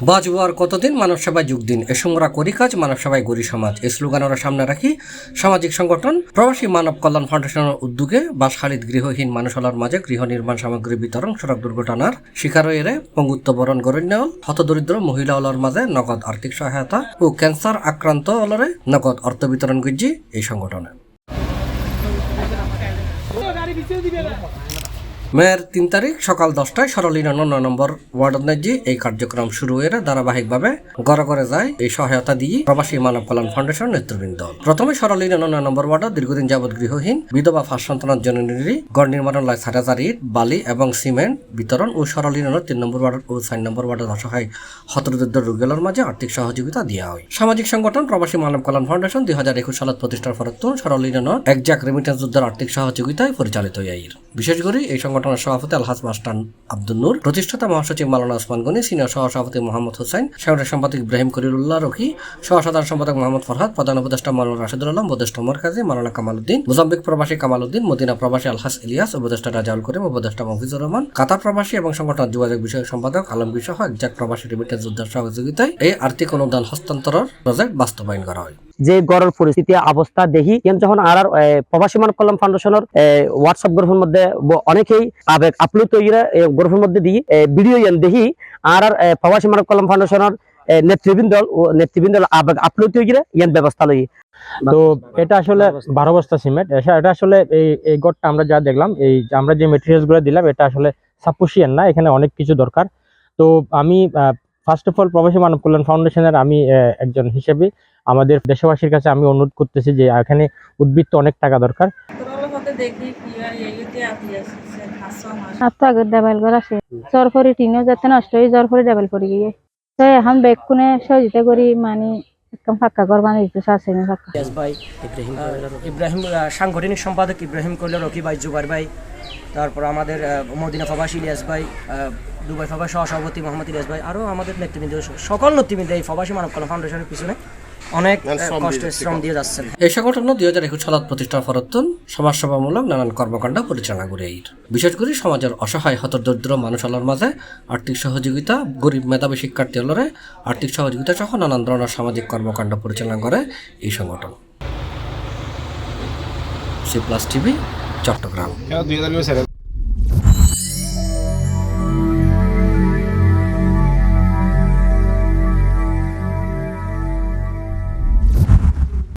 বাঁচবো আর কতদিন, মানব সেবায় যোগ দিন, এসমরা করি কাজ, মানব সেবায় গড়ি সমাজ। এই স্লোগান ওরা সামনে রাখি সামাজিক সংগঠন প্রবাসী মানব কল্যাণ ফাউন্ডেশনের উদ্যোগে বাসখালীত গৃহহীন মানুষের মাঝে গৃহ নির্মাণ সামগ্রী বিতরণ, সড়ক দুর্ঘটনার শিকার হয়ে পঙ্গুত্ব বরণ গরণ্যল হতদরিদ্র মহিলা ওলার মাঝে নগদ আর্থিক সহায়তা ও ক্যান্সার আক্রান্ত ওলরে নগদ অর্থ বিতরণ করছি এই সংগঠনে। মেয়ের ৩ তারিখ সকাল 10টায় সরলীন ৯ নম্বর ওয়ার্ড এই কার্যক্রম শুরু হয়ে ধারাবাহিকভাবে ঘরে ঘরে যায় এই সহায়তা দিয়ে প্রবাসী মানব কল্যাণ ফাউন্ডেশন নেতৃবৃন্দ। প্রথমে সরলীন ৯ নম্বর ওয়ার্ড দীর্ঘদিন যাবৎ গৃহহীন বিধবা ফাঁস সন্তানের জননীর গড় নির্মাণ লাই ৭,০০০ ইট বালি এবং সিমেন্ট বিতরণ ও সরলীন ৩ নম্বর ওয়ার্ড ও ৪ নম্বর ওয়ার্ডের অসহায় হতদরিদ্র রোগীদের মাঝে আর্থিক সহযোগিতা দেওয়া হয়। সামাজিক সংগঠন প্রবাসী মানব কল্যাণ ফাউন্ডেশন 2021 সালত প্রতিষ্ঠার ফরতুন সরলীন একজাক রেমিটেন্স যুদ্ধের আর্থিক সহযোগিতায় পরিচালিত হয়। বিশেষ করে এই সংগঠনের সভাপতি আলহাজ মাস্টান আব্দুল নূর, প্রতিষ্ঠাতা মহাসচিব মাওলানা ওসমান গনি, সিনিয়র সহসভাপতি মোহাম্মদ হোসেন, সাংগঠনিক সম্পাদক ইব্রাহিম খলিলুল্লাহ রকি, সহসাধারণ সম্পাদক মোহাম্মদ ফরহাদ, প্রধান উপদেষ্টা মাওলানা রাশিদুল আলম, উপদেষ্টা ওমর কাজী, মাওলানা কামাল উদ্দিন, মোজাম্বিক প্রবাসী কামাল উদ্দিন, মদিনা প্রবাসী আলহাজ ইলিয়াস, উপদেষ্টা রাজাউল করিম, উপদেষ্টা মফিজুর রহমান, কাতার প্রবাসী এবং সংগঠন যোগাযোগ বিষয়ক সম্পাদক আলমগীর সহ একজাক প্রবাসী রেমিটেন্স যুদ্ধের সহযোগিতায় এই আর্থিক অনুদান হস্তান্তর প্রজেক্ট বাস্তবায়ন করা হয়। যে গড়ের পরিস্থিতি অবস্থা দেখি যখন আর প্রবাসী মানব কল্যাণ ফাউন্ডেশনের হোয়াটসঅ্যাপ গ্রুপের মধ্যে অনেকেই আবেগ আপ্লুত হইয়া গ্রুপের মধ্যে দিয়ে ভিডিও দেখি আর প্রবাসী মানব কল্যাণ ফাউন্ডেশনের নেতৃবৃন্দ আবেগ আপ্লুত হইয়া ইয়ান ব্যবস্থা লই। তো এটা আসলে 12 বস্তা সিমেন্ট। এটা আসলে এই গড়টা আমরা যা দেখলাম, এই আমরা যে মেটেরিয়ালস গুলো দিলাম এটা আসলে সাফিসিয়েন্ট না, এখানে অনেক কিছু দরকার। তো আমি ফার্স্ট অফ অল প্রবাসী মানব কল্যাণ ফাউন্ডেশনের আমি একজন হিসেবে আমাদের দেশবাসীর কাছে আমি অনুরোধ করতেছি যে এখানে উদ্বৃত্ত অনেক টাকা দরকার। জরফরি টিনও যাতে নষ্ট হয়ে জরফরি ডাবল পড়ে গিয়ে তো এখন ব্যাগ কোনে সহযোগিতা করি মানে একদম ফাঁকা ঘর বানিয়ে দিতে চাচ্ছে না। ফাঁকা ইব্রাহিম সাংগঠনিক সম্পাদক ইব্রাহিম কল্যাণ রকি ভাই, জুবাইর ভাই, তারপর আমাদের মদিনা প্রবাসী ইলিয়াস ভাই, দুবাই প্রবাসী সহসভাপতি মোহাম্মদ ইলিয়াস ভাই, আরও আমাদের নেতৃবৃন্দ, সকল নেতৃবৃন্দ এই প্রবাসী মানব কল্যাণ ফাউন্ডেশনের পিছনে অনেক কষ্ট শ্রম দিয়ে যাচ্ছেন। এই সংগঠন 2021 সালত প্রতিষ্ঠার ফরতুন সমাজসেবামূলক নানান কর্মকাণ্ড পরিচালনা করে। বিশেষ করে সমাজের অসহায় হতদরিদ্র মানুষের মাঝে আর্থিক সহযোগিতা, গরিব মেধাবী শিক্ষার্থী হলরে আর্থিক সহযোগিতা সহ নানান ধরনের সামাজিক কর্মকাণ্ড পরিচালনা করে এই সংগঠন। C+ TV, Chittagong.